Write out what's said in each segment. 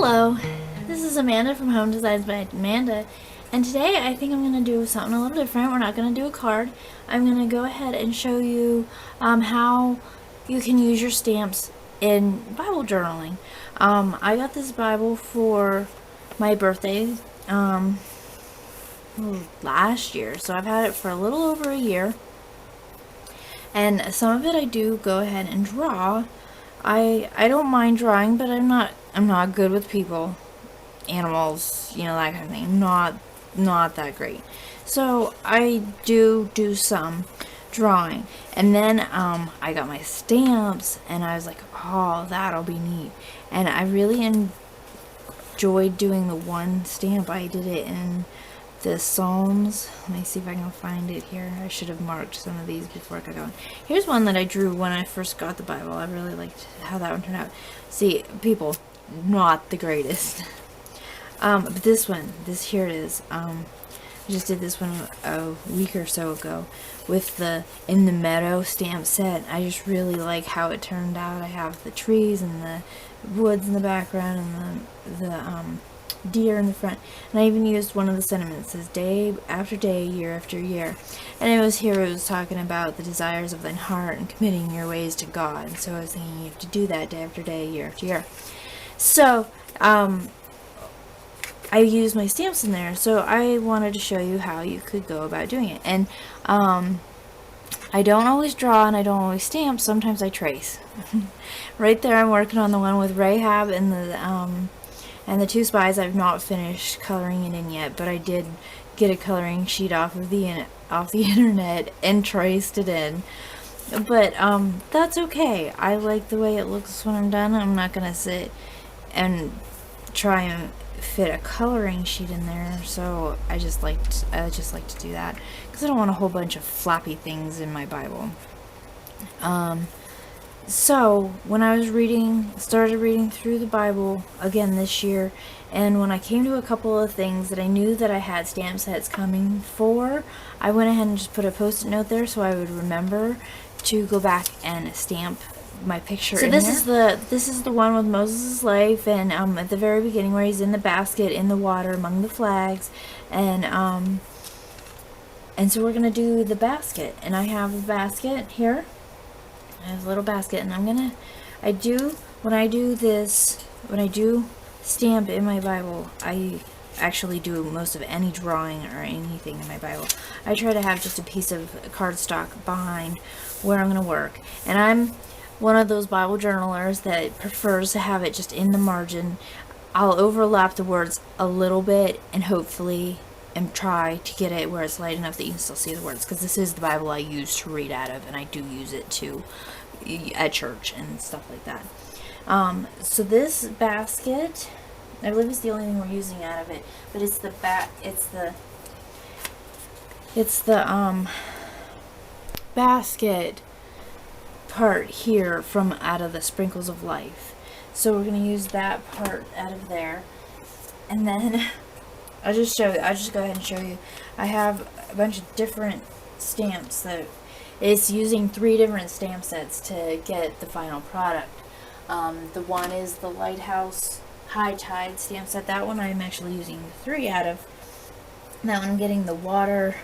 Hello, this is Amanda from Home Designs by Amanda, and today I think I'm going to do something a little different. We're not going to do a card. I'm going to go ahead and show you how you can use your stamps in Bible journaling. I got this Bible for my birthday last year, so I've had it for a little over a year, and some of it I do go ahead and draw. I don't mind drawing, but I'm not good with people, animals, that kind of thing. Not that great. So I do some drawing, and then I got my stamps, and I was like, oh, that'll be neat. And I really enjoyed doing the one stamp. I did it in the Psalms. Let me see if I can find it here. I should have marked some of these before I got going. Here's one that I drew when I first got the Bible. I really liked how that one turned out. See, people, not the greatest. But this one, here it is. I just did this one a week or so ago with the In the Meadow stamp set. I just really like how it turned out. I have the trees and the woods in the background and the deer in the front, and I even used one of the sentiments. It says day after day, year after year, and it was talking about the desires of thine heart and committing your ways to God. And so I was thinking, you have to do that day after day, year after year. So I used my stamps in there, so I wanted to show you how you could go about doing it. And I don't always draw and I don't always stamp. Sometimes I trace. Right there I'm working on the one with Rahab and the two spies. I've not finished coloring it in yet, but I did get a coloring sheet off the internet and traced it in. But that's okay. I like the way it looks when I'm done. I'm not gonna sit and try and fit a coloring sheet in there, so I just like to do that because I don't want a whole bunch of flappy things in my Bible. So when I was started reading through the Bible again this year, and when I came to a couple of things that I knew that I had stamp sets coming for, I went ahead and just put a post-it note there so I would remember to go back and stamp my picture. So this is the one with Moses' life, and at the very beginning where he's in the basket in the water among the flags, and so we're gonna do the basket, and I have a basket here. I have a little basket, and when I do stamp in my Bible, I actually do most of any drawing or anything in my Bible. I try to have just a piece of cardstock behind where I'm going to work. And I'm one of those Bible journalers that prefers to have it just in the margin. I'll overlap the words a little bit and hopefully and try to get it where it's light enough that you can still see the words, because this is the Bible I use to read out of, and I do use it too at church and stuff like that. So this basket, I believe it's the only thing we're using out of it, but it's the basket part here from out of the Sprinkles of Life. So we're going to use that part out of there, and then I'll just go ahead and show you. I have a bunch of different stamps that it's using 3 different stamp sets to get the final product. The one is the Lighthouse High Tide stamp set. That one I'm actually using 3 out of. That one I'm getting the water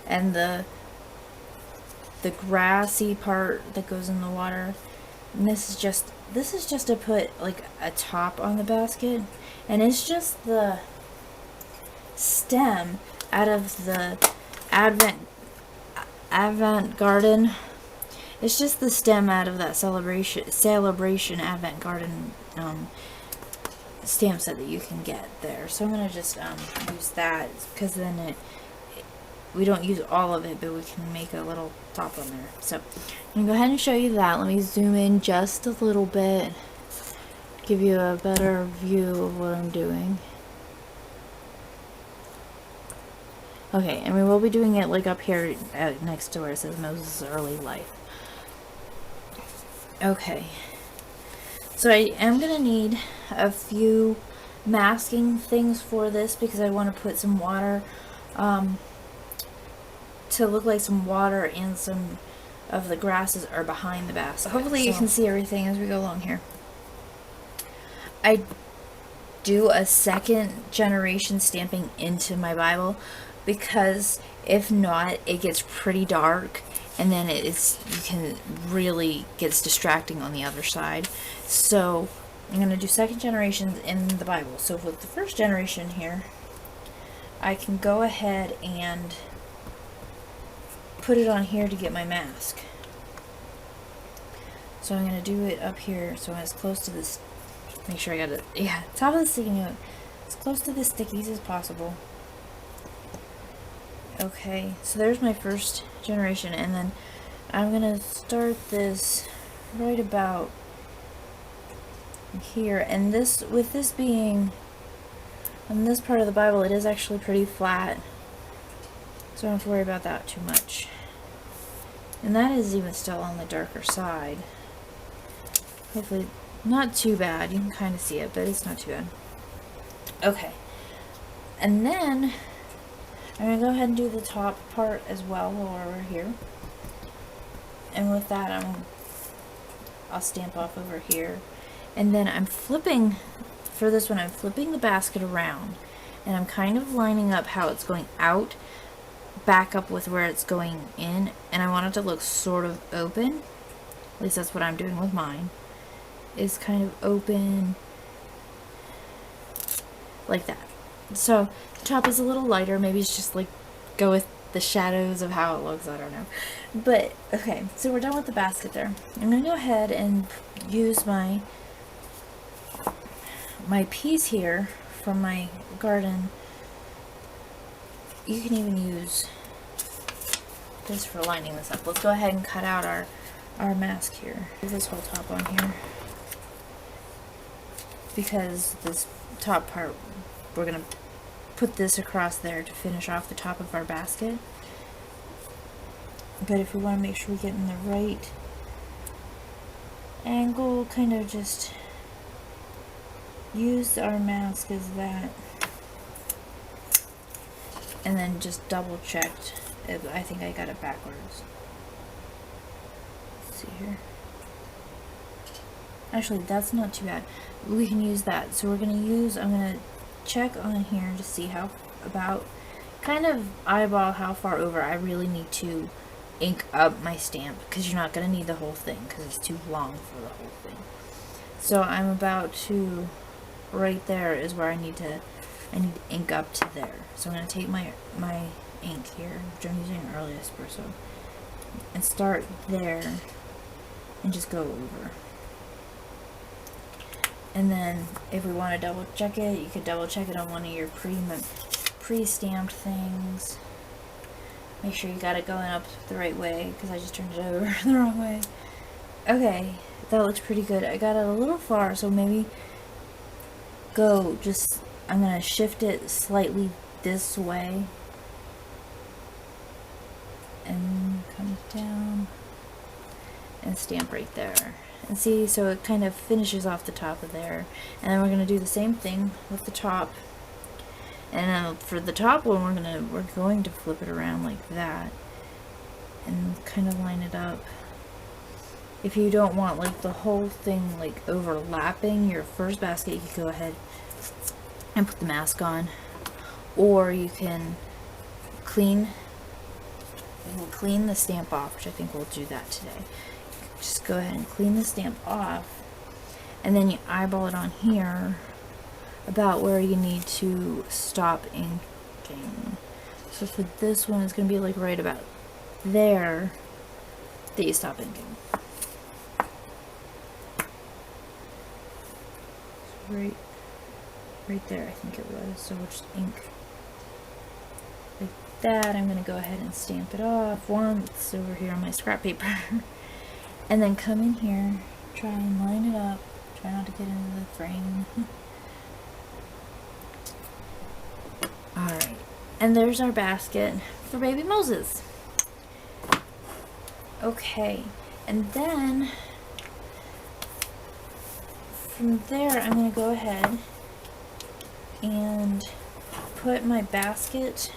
and the grassy part that goes in the water. And this is just to put like a top on the basket, and it's just the stem out of the Advent Garden. It's just the stem out of that celebration Advent Garden stamp set that you can get there. So I'm gonna just use that, because then we don't use all of it, but we can make a little top on there. So I'm gonna go ahead and show you that. Let me zoom in just a little bit, give you a better view of what I'm doing. Okay, and we will be doing it like up here next to where it says Moses' early life. Okay, so I am going to need a few masking things for this, because I want to put some water, to look like some water, and some of the grasses are behind the basket. Hopefully you can see everything as we go along here. I do a second generation stamping into my Bible, because if not, it gets pretty dark, and then you can really gets distracting on the other side. So I'm going to do second generations in the Bible. So with the first generation here, I can go ahead and put it on here to get my mask. So I'm going to do it up here, so I'm as close to this, make sure I got it, yeah, top of the sticky note, as close to the stickies as possible. Okay, so there's my first generation, and then I'm going to start this right about here, and this, with this being on this part of the Bible, it is actually pretty flat, so I don't have to worry about that too much. And that is even still on the darker side. Hopefully not too bad. You can kind of see it, but it's not too bad. Okay. And then I'm going to go ahead and do the top part as well while we're here. And with that, I'll stamp off over here. And then I'm flipping, for this one, I'm flipping the basket around. And I'm kind of lining up how it's going out, back up with where it's going in. And I want it to look sort of open. At least that's what I'm doing with mine. Is kind of open like that. So the top is a little lighter. Maybe it's just like go with the shadows of how it looks. I don't know. But okay, so we're done with the basket there. I'm gonna go ahead and use my piece here from my garden. You can even use this for lining this up. Let's go ahead and cut out our mask here. Leave this whole top on here, because this top part, we're going to put this across there to finish off the top of our basket. But if we want to make sure we get in the right angle, kind of just use our mask as that, and then just double checked. I think I got it backwards. Let's see here. Actually, that's not too bad. We can use that. So we're going to use, I'm going to check on here to see how, about, kind of eyeball how far over I really need to ink up my stamp, because you're not going to need the whole thing, because it's too long for the whole thing. So I'm about to, right there is where I need to ink up to there. So I'm going to take my ink here, which I'm using Early Espresso, and start there, and just go over. And then if we want to double check it, you could double check it on one of your pre-stamped things. Make sure you got it going up the right way, because I just turned it over the wrong way. Okay, that looks pretty good. I got it a little far, so maybe I'm going to shift it slightly this way. And come down and stamp right there. And see, so it kind of finishes off the top of there. And then we're going to do the same thing with the top. And for the top one, we're going to flip it around like that and kind of line it up. If you don't want like the whole thing like overlapping your first basket, you can go ahead and put the mask on, or you can clean the stamp off, which I think we'll do that today. Just go ahead and clean the stamp off, and then you eyeball it on here about where you need to stop inking. So for this one, it's going to be like right about there that you stop inking. So right there, I think it was. So we'll just ink like that. I'm going to go ahead and stamp it off once over here on my scrap paper. And then come in here, try and line it up, try not to get into the frame. Alright, and there's our basket for baby Moses. Okay, and then from there I'm going to go ahead and put my basket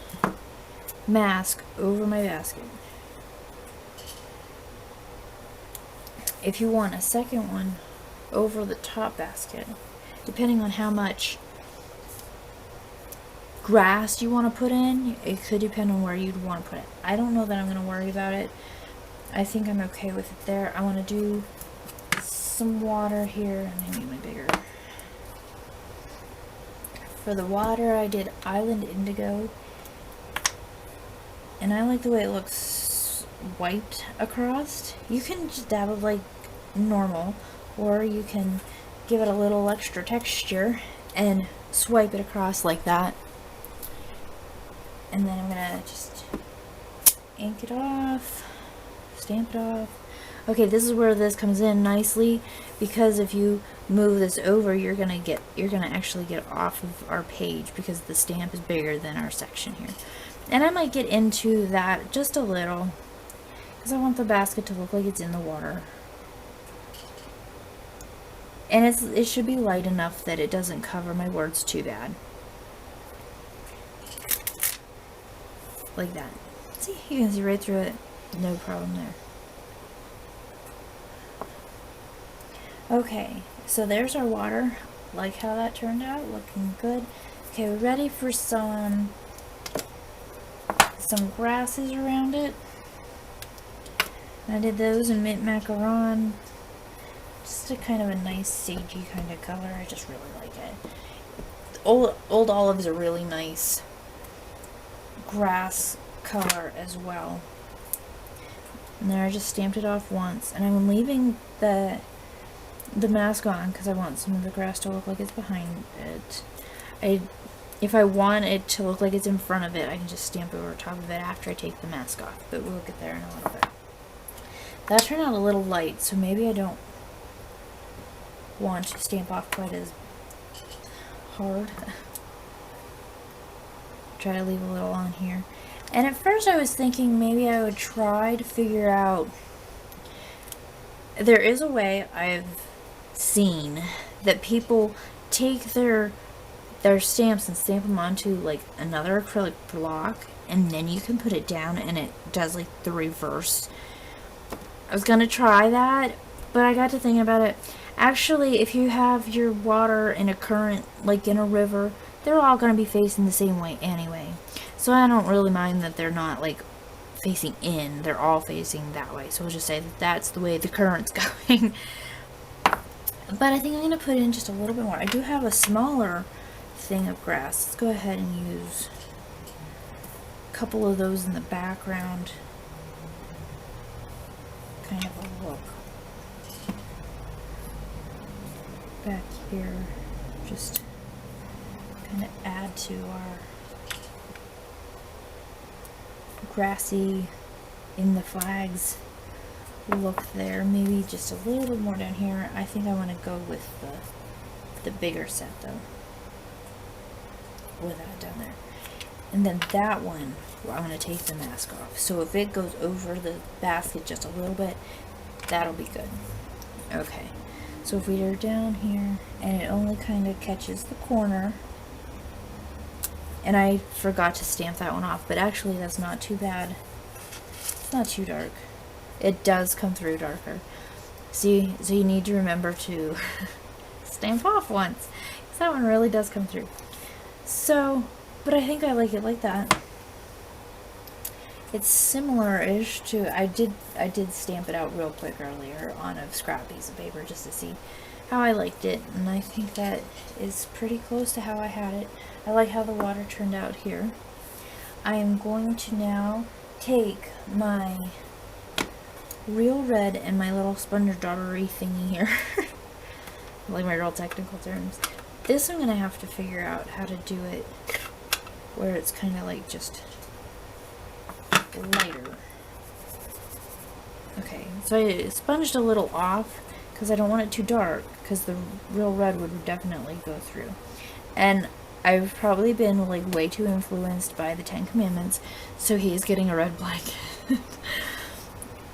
mask over my basket. If you want a second one over the top basket, depending on how much grass you want to put in. It could depend on where you'd want to put it. I don't know that I'm going to worry about it. I think I'm okay with it there. I want to do some water here, and I need my bigger. For the water, I did Island Indigo, and I like the way it looks wiped across. You can just dab it like normal, or you can give it a little extra texture and swipe it across like that. And then I'm gonna just ink it off, stamp it off. Okay, this is where this comes in nicely, because if you move this over, you're gonna actually get off of our page, because the stamp is bigger than our section here. And I might get into that just a little, because I want the basket to look like it's in the water. And it should be light enough that it doesn't cover my words too bad. Like that. See, you can see right through it. No problem there. Okay, so there's our water. Like how that turned out, looking good. Okay, we're ready for some grasses around it. I did those in mint macaron. Just a kind of a nice sagey kind of color. I just really like it. Old olive is a really nice grass color as well. And there I just stamped it off once, and I'm leaving the mask on because I want some of the grass to look like it's behind it. If I want it to look like it's in front of it, I can just stamp over top of it after I take the mask off, but we'll get there in a little bit. That turned out a little light, so maybe I don't want to stamp off quite as hard. Try to leave a little on here. And at first I was thinking maybe I would try to figure out, there is a way I've seen that people take their stamps and stamp them onto like another acrylic block, and then you can put it down and it does like the reverse. I was gonna try that, but I got to thinking about it. Actually, if you have your water in a current, like in a river, they're all going to be facing the same way anyway. So I don't really mind that they're not like facing in. They're all facing that way. So we'll just say that that's the way the current's going. But I think I'm going to put in just a little bit more. I do have a smaller thing of grass. Let's go ahead and use a couple of those in the background. Kind of a look. Back here, just kind of add to our grassy in the flags look there. Maybe just a little bit more down here. I think I want to go with the bigger set though, with that down there. And then that one, well, I'm going to take the mask off. So if it goes over the basket just a little bit, that'll be good. Okay. So if we are down here, and it only kind of catches the corner, and I forgot to stamp that one off, but actually that's not too bad. It's not too dark. It does come through darker. See, so you need to remember to stamp off once, because that one really does come through. So, but I think I like it like that. It's similar-ish to, I did stamp it out real quick earlier on a scrap piece of paper just to see how I liked it, and I think that is pretty close to how I had it. I like how the water turned out here. I am going to now take my Real Red and my little sponge daubery thingy here. Like my real technical terms. This I'm going to have to figure out how to do it where it's kind of like just lighter. Okay, so I sponged a little off because I don't want it too dark, because the Real Red would definitely go through. And I've probably been like way too influenced by the Ten Commandments, so he is getting a red blanket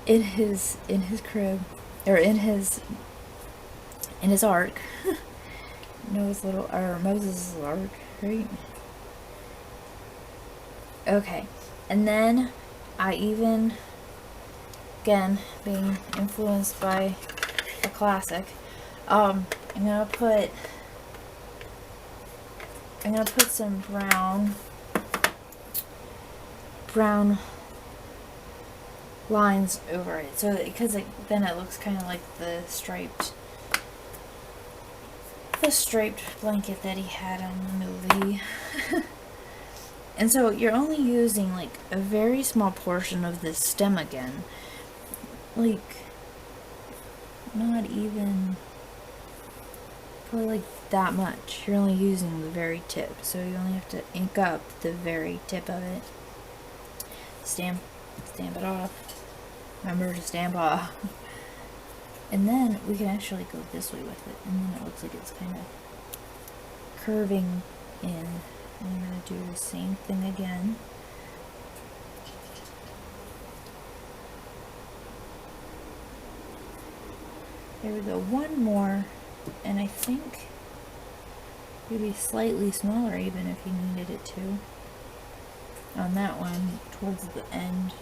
in his crib, or in his ark. Noah's little, or Moses' ark, right? Okay, and then I even, again, being influenced by a classic, I'm gonna put I'm gonna put some brown lines over it, so because then it looks kind of like the striped blanket that he had on the movie. And so you're only using like a very small portion of this stem again, like not even probably like that much. You're only using the very tip, so you only have to ink up the very tip of it. Stamp it off. Remember to stamp off. And then we can actually go this way with it, and then it looks like it's kind of curving in. And I'm going to do the same thing again. There we go, one more, and I think maybe slightly smaller even if you needed it to. On that one, towards the end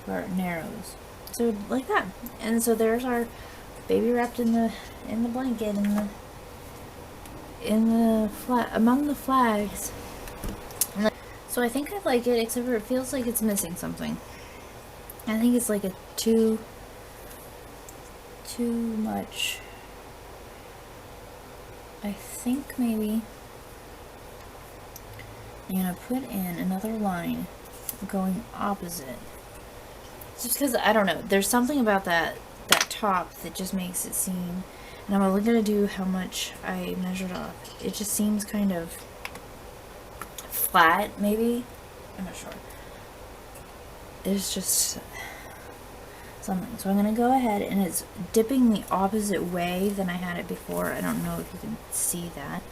where it narrows. So like that. And so there's our baby wrapped in the blanket among the flags. So I think I like it, except for it feels like it's missing something. I think it's like a too much. I think maybe I'm gonna put in another line going opposite. Just because, I don't know, there's something about that top that just makes it seem, and I'm only gonna do how much I measured off. It just seems kind of flat, maybe? I'm not sure. It's just something. So I'm gonna go ahead, and it's dipping the opposite way than I had it before. I don't know if you can see that.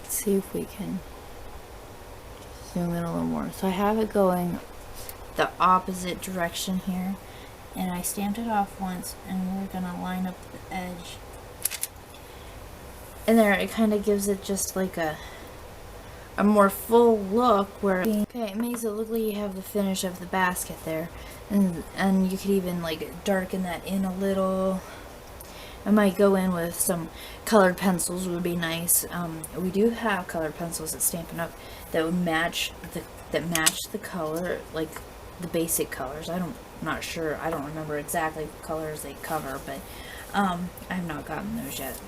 Let's see if we can zoom in a little more. So I have it going the opposite direction here, and I stamped it off once, and we're gonna line up the edge, and there it kind of gives it just like a more full look where okay, it makes it look like you have the finish of the basket there, and you could even like darken that in a little. I might go in with some colored pencils, would be nice. We do have colored pencils at Stampin' Up! That would match the color, like the basic colors. I'm not sure. I don't remember exactly what colors they cover, but I have not gotten those yet.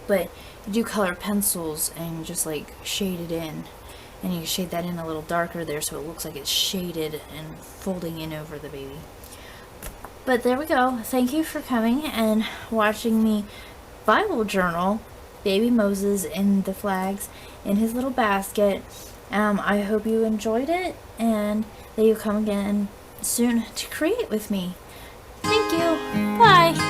But you do colored pencils and just like shade it in, and you shade that in a little darker there so it looks like it's shaded and folding in over the baby. But there we go. Thank you for coming and watching me Bible journal baby Moses in the flags in his little basket. I hope you enjoyed it, and that you come again soon to create with me. Thank you. Bye.